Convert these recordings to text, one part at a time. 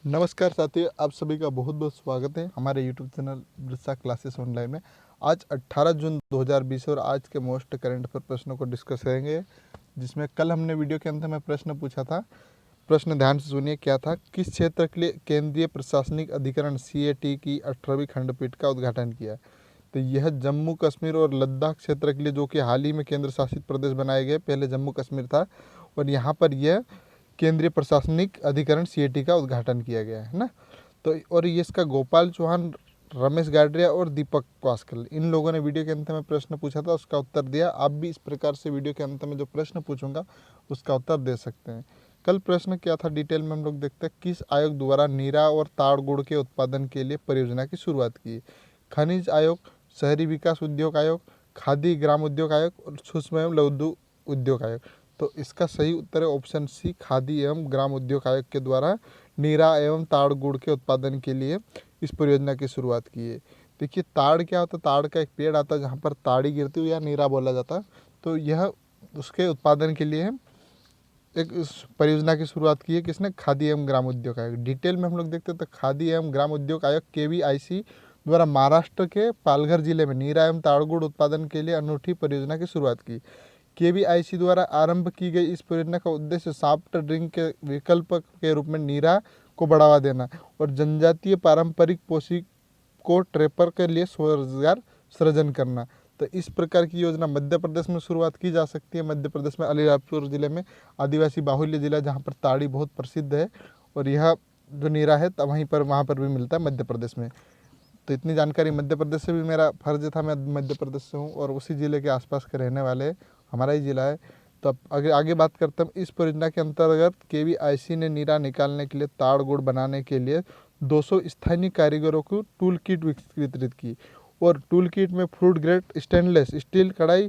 नमस्कार साथियों, आप सभी का बहुत बहुत स्वागत है हमारे यूट्यूब चैनल वृषा क्लासेस ऑनलाइन में। आज 18 जून 2020 और आज के मोस्ट करंट अफेयर प्रश्नों को डिस्कस करेंगे, जिसमें कल हमने वीडियो के अंत में प्रश्न पूछा था। प्रश्न ध्यान से सुनिए, क्या था। किस क्षेत्र के लिए केंद्रीय प्रशासनिक अधिकरण CAT की 18वीं खंडपीठ का उद्घाटन किया? तो यह जम्मू कश्मीर और लद्दाख क्षेत्र के लिए, जो कि हाल ही में केंद्र शासित प्रदेश बनाए गए। पहले जम्मू कश्मीर था और यहाँ पर यह केंद्रीय प्रशासनिक अधिकरण CAT का उद्घाटन किया गया है ना। तो और ये इसका गोपाल चौहान, रमेश गाडरिया और दीपक पास्कल, इन लोगों ने वीडियो के अंत में प्रश्न पूछा था, उसका उत्तर दिया। आप भी इस प्रकार से वीडियो के अंत में जो प्रश्न पूछूंगा उसका उत्तर दे सकते हैं। कल प्रश्न क्या था डिटेल में हम लोग देखते हैं। किस आयोग द्वारा नीरा और ताड़ गुड़ के उत्पादन के लिए परियोजना की शुरुआत की? खनिज आयोग, शहरी विकास उद्योग आयोग, खादी ग्राम उद्योग आयोग और सूक्ष्म एवं लघु उद्योग आयोग। तो इसका सही उत्तर है ऑप्शन सी, खादी एवं ग्राम उद्योग आयोग के द्वारा नीरा एवं ताड़ गुड़ के उत्पादन के लिए इस परियोजना की शुरुआत की है। देखिए, ताड़ क्या होता है। ताड़ का एक पेड़ आता है जहाँ पर ताड़ी गिरती है या नीरा बोला जाता है। तो यह उसके उत्पादन के लिए एक इस परियोजना की शुरुआत की है किसने? खादी एवं ग्राम उद्योग आयोग। डिटेल में हम लोग देखते हैं तो खादी एवं ग्राम उद्योग आयोग KVIC द्वारा महाराष्ट्र के पालघर जिले में नीरा एवं ताड़ गुड़ उत्पादन के लिए अनूठी परियोजना की शुरुआत की। KVIC द्वारा आरंभ की गई इस परियोजना का उद्देश्य सॉफ्ट ड्रिंक के विकल्प के रूप में नीरा को बढ़ावा देना और जनजातीय पारंपरिक पोषी को ट्रेपर के लिए स्वरोजगार सृजन करना। तो इस प्रकार की योजना मध्य प्रदेश में शुरुआत की जा सकती है। मध्य प्रदेश में अलीराजपुर जिले में, आदिवासी बाहुल्य जिला जहाँ पर ताड़ी बहुत प्रसिद्ध है, और यह जो नीरा है वहाँ पर भी मिलता है मध्य प्रदेश में। तो इतनी जानकारी मध्य प्रदेश से भी मेरा फर्ज था। मैं मध्य प्रदेश से हूँ और उसी ज़िले के आसपास के रहने वाले, हमारा ही ज़िला है। तो अब आगे बात करते हैं। इस परियोजना के अंतर्गत KVIC ने नीरा निकालने के लिए ताड़ गुड़ बनाने के लिए 200 स्थानीय कारीगरों को टूल किट वितरित की। और टूल किट में फ्रूट ग्रेड स्टेनलेस स्टील कढ़ाई,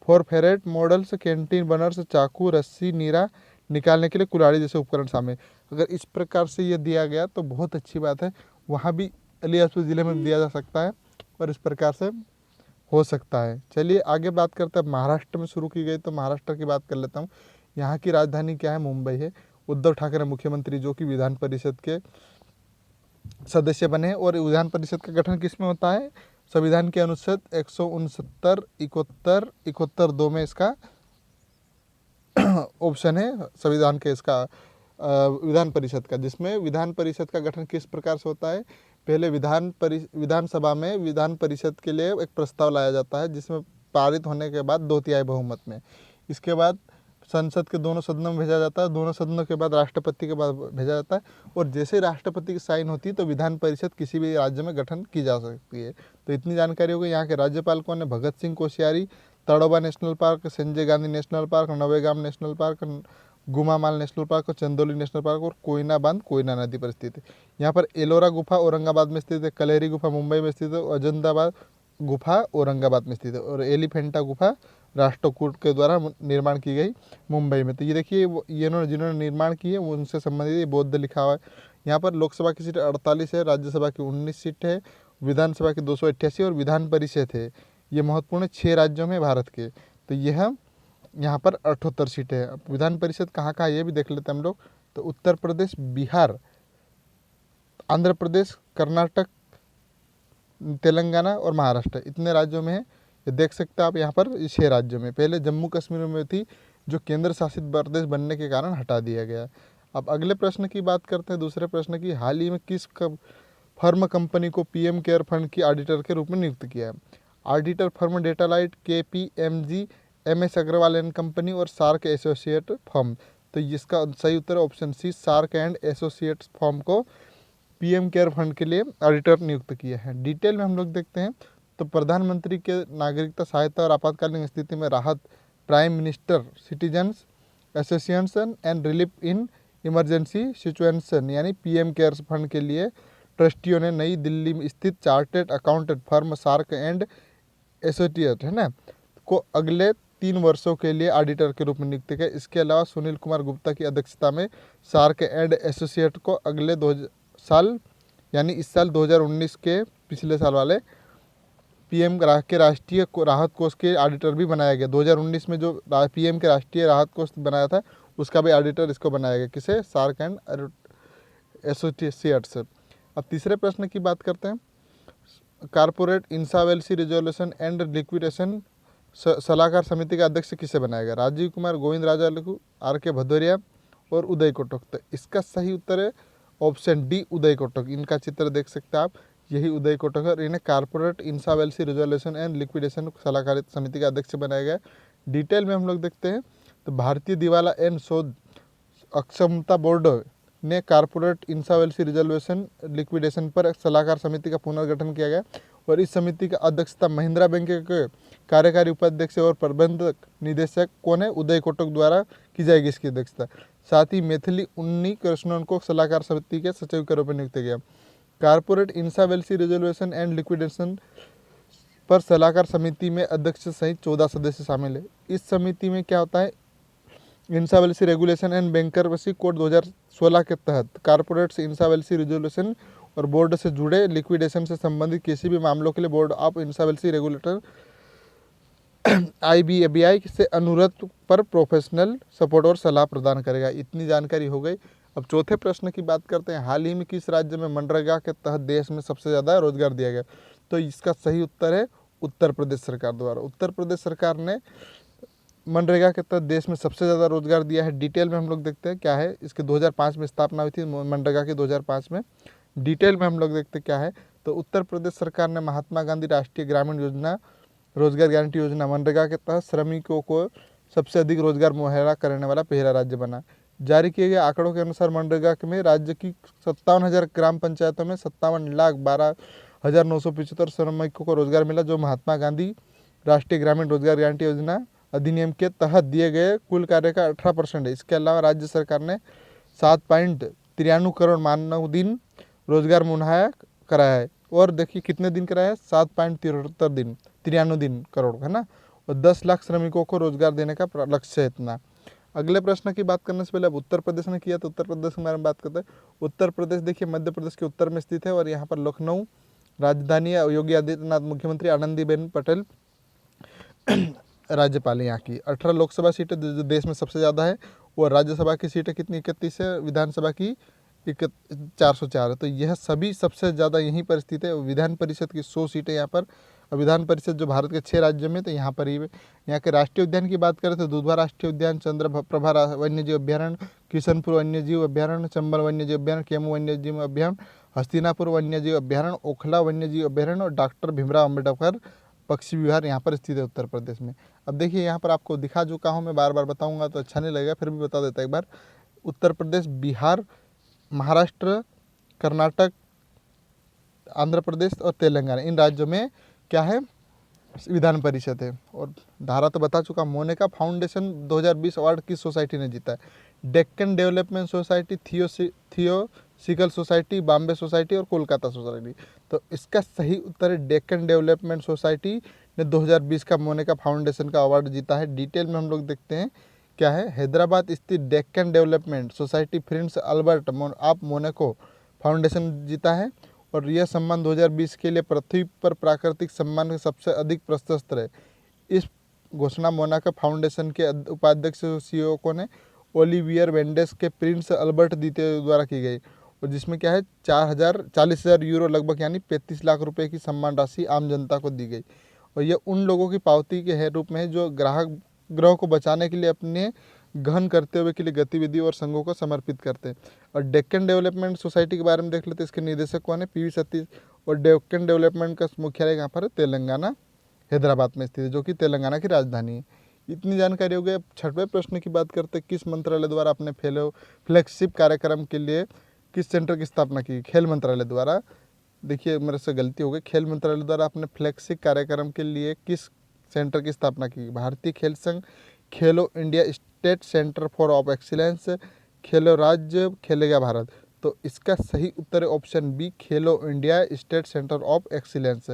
4 फेरेट मॉडल्स, कैंटीन बर्नर्स, चाकू, रस्सी, नीरा निकालने के लिए कुल्हाड़ी जैसे उपकरण शामिल। अगर इस प्रकार से ये दिया गया तो बहुत अच्छी बात है। वहाँ भी अलीराजपुर ज़िले में दिया जा सकता है और इस प्रकार से हो सकता है। चलिए आगे बात करते हैं। महाराष्ट्र में शुरू की गई, तो महाराष्ट्र की बात कर लेता हूँ। यहाँ की राजधानी क्या है? मुंबई है। उद्धव ठाकरे मुख्यमंत्री, जो कि विधान परिषद के सदस्य बने। और विधान परिषद का गठन किस में होता है? संविधान के अनुच्छेद 169, 71, 71 2 में इसका ऑप्शन है संविधान के इसका विधान परिषद का, जिसमें विधान परिषद का गठन किस प्रकार से होता है? पहले विधानसभा में विधान परिषद के लिए एक प्रस्ताव लाया जाता है, जिसमें पारित होने के बाद 2/3 बहुमत में। इसके बाद संसद के दोनों सदनों में भेजा जाता है। दोनों सदनों के बाद राष्ट्रपति के बाद भेजा जाता है। और जैसे ही राष्ट्रपति की साइन होती है तो विधान परिषद किसी भी राज्य में गठन की जा सकती है। तो इतनी जानकारी हो गई। यहाँ के राज्यपाल कौन है? Bhagat Singh Koshyari. Tadoba national park, Sanjay Gandhi national park, Navegaon national park, Gugamal national park और चंदौली नेशनल पार्क और कोयना बांध कोयना नदी पर स्थित है। यहाँ पर एलोरा गुफा औरंगाबाद में स्थित है, कलेरी गुफा मुंबई में स्थित है, अजंताबाद गुफा औरंगाबाद में स्थित है, और एलिफेंटा गुफा राष्ट्रकूट के द्वारा निर्माण की गई मुंबई में। तो ये देखिए, ये जिन्होंने निर्माण की है वो उनसे संबंधित बौद्ध लिखा हुआ है। यहाँ पर लोकसभा की सीट 48 है, राज्यसभा की 19 सीट है, विधानसभा की 288 और विधान परिषद है, ये महत्वपूर्ण 6 राज्यों में भारत के। तो यह यहाँ पर 78 सीटें है। अब विधान परिषद कहाँ कहाँ ये भी देख लेते हैं हम लोग। तो उत्तर प्रदेश, बिहार, आंध्र प्रदेश, कर्नाटक, तेलंगाना और महाराष्ट्र, इतने राज्यों में है। ये देख सकते हैं आप यहाँ पर 6 राज्यों में। पहले जम्मू कश्मीर में थी, जो केंद्र शासित प्रदेश बनने के कारण हटा दिया गया। अब अगले प्रश्न की बात करते हैं। दूसरे प्रश्न की, हाल ही में किस फर्म कंपनी को PM केयर फंड की ऑडिटर के रूप में नियुक्त किया है? Auditor firm Deloitte, KPMG, MS Agarwal and company और सार्क एसोसिएट फर्म। तो इसका सही उत्तर option C, SARC and associates firm को PM केयर फंड के लिए ऑडिटर नियुक्त किया है। डिटेल में हम लोग देखते हैं। तो प्रधानमंत्री के नागरिकता सहायता और आपातकालीन स्थिति में राहत, prime minister citizens association and relief in emergency situation यानी PM केयर्स फंड के लिए ट्रस्टियों ने नई दिल्ली में स्थित chartered accountant firm SARC and associate है ना को अगले 3 वर्षों के लिए ऑडिटर के रूप में नियुक्त किया। इसके अलावा सुनील कुमार गुप्ता की अध्यक्षता में सार्क एंड एसोसिएट को अगले 2 साल यानी इस साल 2019 के पिछले साल वाले PM के राष्ट्रीय राहत कोष के ऑडिटर भी बनाया गया। 2019 में जो PM के राष्ट्रीय राहत कोष बनाया था उसका भी ऑडिटर इसको बनाया गया। किसे? सार्क एंड एसोसिएट से। अब तीसरे प्रश्न की बात करते हैं। Corporate insolvency resolution and liquidation सलाहकार समिति का अध्यक्ष किसे बनाया गया? राजीव कुमार, गोविंद राजालकू, आर के भदौरिया और उदय कोटक। तो इसका सही उत्तर है ऑप्शन डी, उदय कोटक। इनका चित्र देख सकते हैं आप, यही उदय कोटक है और इन्हें corporate insolvency resolution and liquidation सलाहकार समिति का अध्यक्ष बनाया गया। डिटेल में हम लोग देखते हैं तो भारतीय दिवाला एंड शोध अक्षमता बोर्ड ने कारपोरेट इंसॉल्वेंसी रिजोल्यूशन लिक्विडेशन पर सलाहकार समिति का पुनर्गठन किया गया और इस समिति का अध्यक्षता महिंद्रा बैंक के कार्यकारी उपाध्यक्ष और प्रबंधक निदेशक कौन है? उदय कोटक द्वारा की जाएगी इसकी अध्यक्षता। साथ ही मैथिली उन्नी कृष्णन को सलाहकार समिति के सचिव के रूप में नियुक्त किया। Corporate insolvency resolution and liquidation पर सलाहकार समिति में अध्यक्ष सहित 14 सदस्य शामिल है। इस समिति में क्या होता है? Insolvency regulation and bankruptcy code 2016 के तहत कारपोरेट इंसॉल्वेंसी रिजोल्यूशन और बोर्ड से जुड़े लिक्विडेशन से संबंधित किसी भी मामलों के लिए board of insolvency regulator IBABI से अनुरोध पर प्रोफेशनल सपोर्ट और सलाह प्रदान करेगा। इतनी जानकारी हो गई। अब चौथे प्रश्न की बात करते हैं। हाल ही में किस राज्य में मनरेगा के तहत देश में सबसे ज़्यादा रोजगार दिया गया? तो इसका सही उत्तर है उत्तर प्रदेश सरकार द्वारा। उत्तर प्रदेश सरकार ने मनरेगा के तहत देश में सबसे ज़्यादा रोजगार दिया है। डिटेल में हम लोग देखते हैं क्या है। इसके 2005 में स्थापना हुई थी मनरेगा की, 2005 में। डिटेल में हम लोग देखते हैं क्या है। तो उत्तर प्रदेश सरकार ने महात्मा गांधी राष्ट्रीय ग्रामीण योजना रोजगार गारंटी योजना मनरेगा के तहत श्रमिकों को सबसे अधिक रोजगार मुहैया करने वाला पहला राज्य बना। जारी किए गए आंकड़ों के अनुसार मनरेगा में राज्य की 57,000 ग्राम पंचायतों में 57,12,975 श्रमिकों को रोजगार मिला, जो महात्मा गांधी राष्ट्रीय ग्रामीण रोजगार गारंटी योजना अधिनियम के तहत दिए गए कुल कार्य का 18% है। इसके अलावा राज्य सरकार ने 7.93 करोड़ मानव दिन रोजगार मुहैया कराया है। और देखिए कितने दिन कराया है? 7.93 दिन करोड़, है ना। और 10 लाख श्रमिकों को रोजगार देने का लक्ष्य है इतना। अगले प्रश्न की बात करने से पहले अब उत्तर प्रदेश ने किया, तो उत्तर प्रदेश के बारे में बात करते हैं। उत्तर प्रदेश देखिए मध्य प्रदेश के उत्तर में स्थित है और यहाँ पर लखनऊ राजधानी है। योगी आदित्यनाथ मुख्यमंत्री, आनंदीबेन पटेल राज्यपाल है यहाँ की। 18 लोकसभा सीटें जो देश में सबसे ज़्यादा है, और राज्यसभा की सीटें कितनी? 31 है। विधानसभा की 404 है। तो यह सभी सबसे ज़्यादा यहीं पर स्थित है। विधान परिषद की 100 सीटें यहाँ पर। विधान परिषद जो भारत के 6 राज्यों में, तो यहाँ पर ही। यहाँ के राष्ट्रीय उद्यान की बात करें तो दुधवा राष्ट्रीय उद्यान, चंद्रप्रभा वन्यजीव अभ्यारण्य, किशनपुर वन्यजीव अभ्यारण्य, चंबल वन्यजीव अभ्यारण्य, केमू वन्यजीव अभ्यारण्य, हस्तिनापुर वन्यजीव अभ्यारण्य, ओखला वन्यजीव अभ्यारण्य और डॉक्टर भीमराव अम्बेडकर पक्षी विहार यहाँ पर स्थित है उत्तर प्रदेश में। अब देखिए यहाँ पर आपको दिखा चुका हूँ मैं, बार बार बताऊँगा तो अच्छा नहीं लगेगा, फिर भी बता देता एक बार। उत्तर प्रदेश, बिहार, महाराष्ट्र, कर्नाटक, आंध्र प्रदेश और तेलंगाना, इन राज्यों में क्या है? विधान परिषद है। और धारा तो बता चुका। मोनिका फाउंडेशन 2020 अवार्ड किस सोसाइटी ने जीता है? Deccan development society, theosophical society, Bombay society और कोलकाता सोसाइटी। तो इसका सही उत्तर है डेक्कन डेवलपमेंट सोसाइटी ने 2020 का मोनिका फाउंडेशन का अवार्ड जीता है। डिटेल में हम लोग देखते हैं क्या है। हैदराबाद स्थित Deccan development society Prince Albert of Monaco foundation जीता है और यह सम्मान 2020 के लिए पृथ्वी पर प्राकृतिक सम्मान का सबसे अधिक प्रशस्त है। इस घोषणा मोनाको फाउंडेशन के उपाध्यक्ष CEO को ने ओलिवियर वेंडेस के प्रिंस अल्बर्ट द्वितीय द्वारा की गई, और जिसमें क्या है 40,000 यूरो लगभग यानी 35 लाख रुपए की सम्मान राशि आम जनता को दी गई। और यह उन लोगों की पावती के रूप में है जो ग्रह को बचाने के लिए अपने गहन करते हुए के लिए गतिविधि और संघों को समर्पित करते हैं। और डेक्कन डेवलपमेंट सोसाइटी के बारे में देख लेते हैं। इसके निदेशक कौन है? PV सतीश। और डेक्कन डेवलपमेंट का मुख्यालय यहाँ पर तेलंगाना हैदराबाद में स्थित है, जो कि तेलंगाना की राजधानी है। इतनी जानकारी हो गई। अब 6वें प्रश्न की बात करते हैं। किस मंत्रालय द्वारा अपने फ्लैगशिप कार्यक्रम के लिए किस सेंटर की स्थापना की? खेल मंत्रालय द्वारा। देखिए मेरे से गलती हो गई। खेल मंत्रालय द्वारा अपने फ्लैगशिप कार्यक्रम के लिए किस सेंटर की स्थापना की? भारतीय खेल संघ, खेलो India state centre for of excellence, खेलो राज्य, खेलेगा भारत। तो इसका सही उत्तर है option B, Khelo India state centre of excellence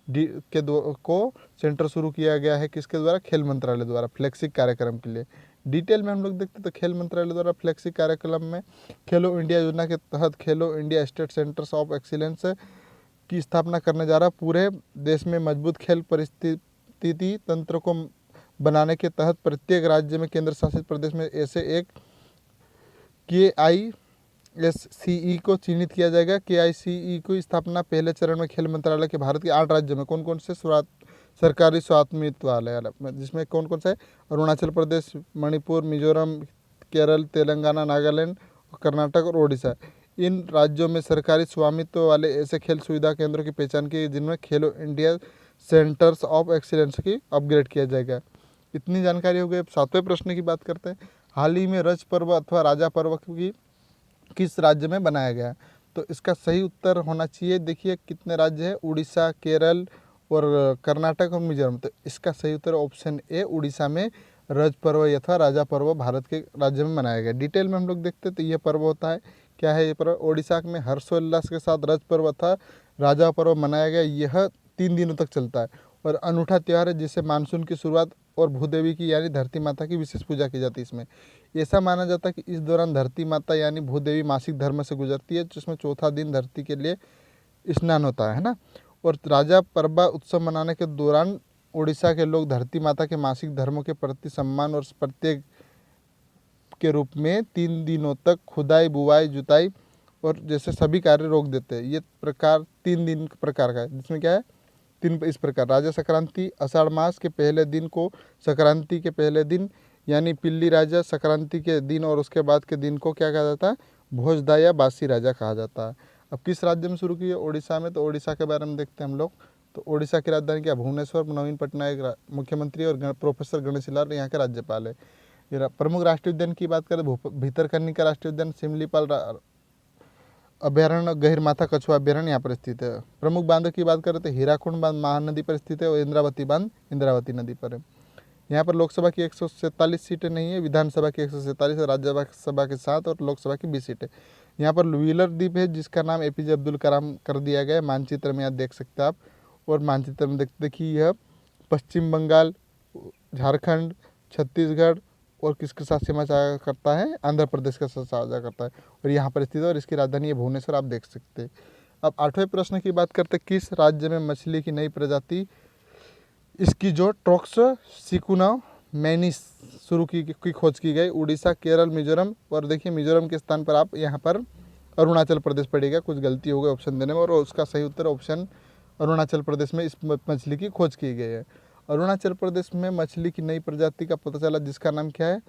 को सेंटर शुरू किया गया है किसके द्वारा? खेल मंत्रालय द्वारा फ्लैगशिप कार्यक्रम के लिए। डिटेल में हम लोग देखते तो खेल मंत्रालय द्वारा फ्लैगशिप कार्यक्रम में खेलो इंडिया योजना के तहत खेलो India state centres of excellence की स्थापना करने जा रहा। पूरे देश में मजबूत खेल परिस्थिति तंत्र को बनाने के तहत प्रत्येक राज्य में केंद्र शासित प्रदेश में ऐसे एक KICE को चिन्हित किया जाएगा। KICE की स्थापना पहले चरण में खेल मंत्रालय के भारत के 8 राज्यों में कौन कौन से सरकारी स्वामित्व वाले जिसमें कौन कौन सा है? अरुणाचल प्रदेश, मणिपुर, मिजोरम, केरल, तेलंगाना, नागालैंड, कर्नाटक और ओडिशा। इन राज्यों में सरकारी स्वामित्व वाले ऐसे खेल सुविधा केंद्रों की पहचान की जिनमें खेलो इंडिया सेंटर्स ऑफ एक्सीलेंस की अपग्रेड किया जाएगा। इतनी जानकारी हो गई। अब 7वें प्रश्न की बात करते हैं। हाल ही में रज पर्व अथवा राजा पर्व की किस राज्य में बनाया गया? तो इसका सही उत्तर होना चाहिए, देखिए कितने राज्य हैं, उड़ीसा, केरल और कर्नाटक और मिजोरम। तो इसका सही उत्तर ऑप्शन ए, उड़ीसा में रज पर्व अथवा राजा पर्व भारत के राज्य में मनाया गया। डिटेल में हम लोग देखते हैं तो यह पर्व होता है, क्या है ये पर्व? ओडिशा में हर्षोल्लास के साथ रज पर्व अथवा राजा पर्व मनाया गया। यह 3 दिनों तक चलता है और अनूठा त्यौहार है जिससे मानसून की शुरुआत और भूदेवी की यानी धरती माता की विशेष पूजा की जाती है। इसमें ऐसा माना जाता है कि इस दौरान धरती माता यानी भूदेवी मासिक धर्म से गुजरती है, जिसमें चौथा दिन धरती के लिए स्नान होता है ना। और राजा परबा उत्सव मनाने के दौरान उड़ीसा के लोग धरती माता के मासिक धर्मों के प्रति सम्मान और प्रत्येक के रूप में 3 दिनों तक खुदाई, बुवाई, जुताई और जैसे सभी कार्य रोक देते हैं। ये प्रकार 3 दिन प्रकार का है, जिसमें क्या है 3 इस प्रकार। राजा संक्रांति, आषाढ़ मास के पहले दिन को संक्रांति के पहले दिन यानी पिल्ली राजा संक्रांति के दिन और उसके बाद के दिन को क्या कहा जाता है? भोजदा या बासी राजा कहा जाता है। अब किस राज्य में शुरू की है? ओडिशा में। तो ओडिशा के बारे में देखते हैं हम लोग। तो ओडिशा की राजधानी क्या? भुवनेश्वर। नवीन पटनायक मुख्यमंत्री और प्रोफेसर गणेशी लाल यहाँ के राज्यपाल है। प्रमुख राष्ट्रीय उद्यान की बात करें, भितरकनिका राष्ट्रीय उद्यान, सिमलीपाल अभ्यारण्य, गहिरमाथा कछुआ अभ्यारण्य यहाँ पर स्थित है। प्रमुख बांधों की बात करें तो हीराकुंड बांध महानदी पर स्थित है और इंद्रावती बांध इंद्रावती नदी पर है। यहाँ पर लोकसभा की 147 सीटें नहीं है, विधानसभा की 147 और राज्यसभा के 7 और लोकसभा की 20 सीटें। यहाँ पर व्हीलर द्वीप है जिसका नाम APJ अब्दुल कलाम कर दिया गया है। मानचित्र में यहाँ देख सकते हैं आप। और मानचित्र में देखिए यह पश्चिम बंगाल, झारखंड, छत्तीसगढ़ और किसके साथ सीमा साझा करता है? आंध्र प्रदेश के साथ साझा करता है और यहाँ पर स्थित है और इसकी राजधानी है भुवनेश्वर, आप देख सकते हैं। अब 8वें प्रश्न की बात करते हैं। किस राज्य में मछली की नई प्रजाति इसकी जो ट्रोक्स सिकुना मैनिस शुरू की खोज की गई? उड़ीसा, केरल, मिजोरम। और देखिए मिजोरम के स्थान पर आप यहाँ पर अरुणाचल प्रदेश पड़ेगा, कुछ गलती हो गई ऑप्शन देने में और उसका सही उत्तर ऑप्शन अरुणाचल प्रदेश में इस मछली की खोज की गई है। अरुणाचल प्रदेश में मछली की नई प्रजाति का पता चला जिसका नाम क्या है?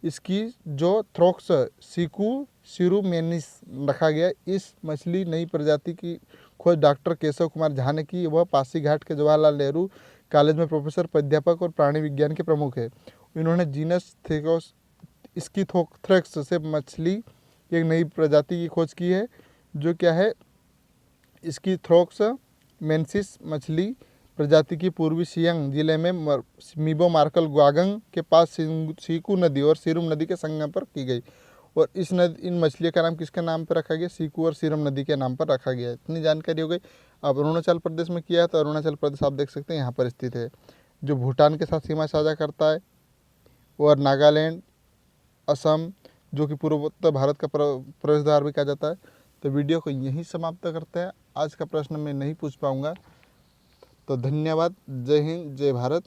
इसकी जो थ्रोक्स सिकू सिरुमेनिस रखा गया। इस मछली नई प्रजाति की खोज डॉक्टर केशव कुमार झा ने की। वह पासीघाट के जवाहरलाल नेहरू कॉलेज में प्रोफेसर, प्राध्यापक और प्राणी विज्ञान के प्रमुख है। इन्होंने जीनस स्किथोथ्रेक्स से मछली की एक नई प्रजाति की खोज की है जो क्या है? स्किथोथ्रेक्स मेंसिस मछली प्रजाति की पूर्वी सियांग जिले में मिबो मार्कल ग्वागंग के पास सीकू नदी और सिरुम नदी के संगम पर की गई। और इन मछलियों का नाम किसके नाम पर रखा गया? सीकू और सिरुम नदी के नाम पर रखा गया। इतनी जानकारी हो गई। अब अरुणाचल प्रदेश में किया है तो अरुणाचल प्रदेश आप देख सकते हैं यहाँ पर स्थित है, जो भूटान के साथ सीमा साझा करता है, और नागालैंड, असम जो कि पूर्वोत्तर भारत का प्रवेश द्वार भी कहा जाता है। तो वीडियो को यहीं समाप्त करते हैं। आज का प्रश्न मैं नहीं पूछ पाऊँगा, तो धन्यवाद। जय हिंद, जय भारत।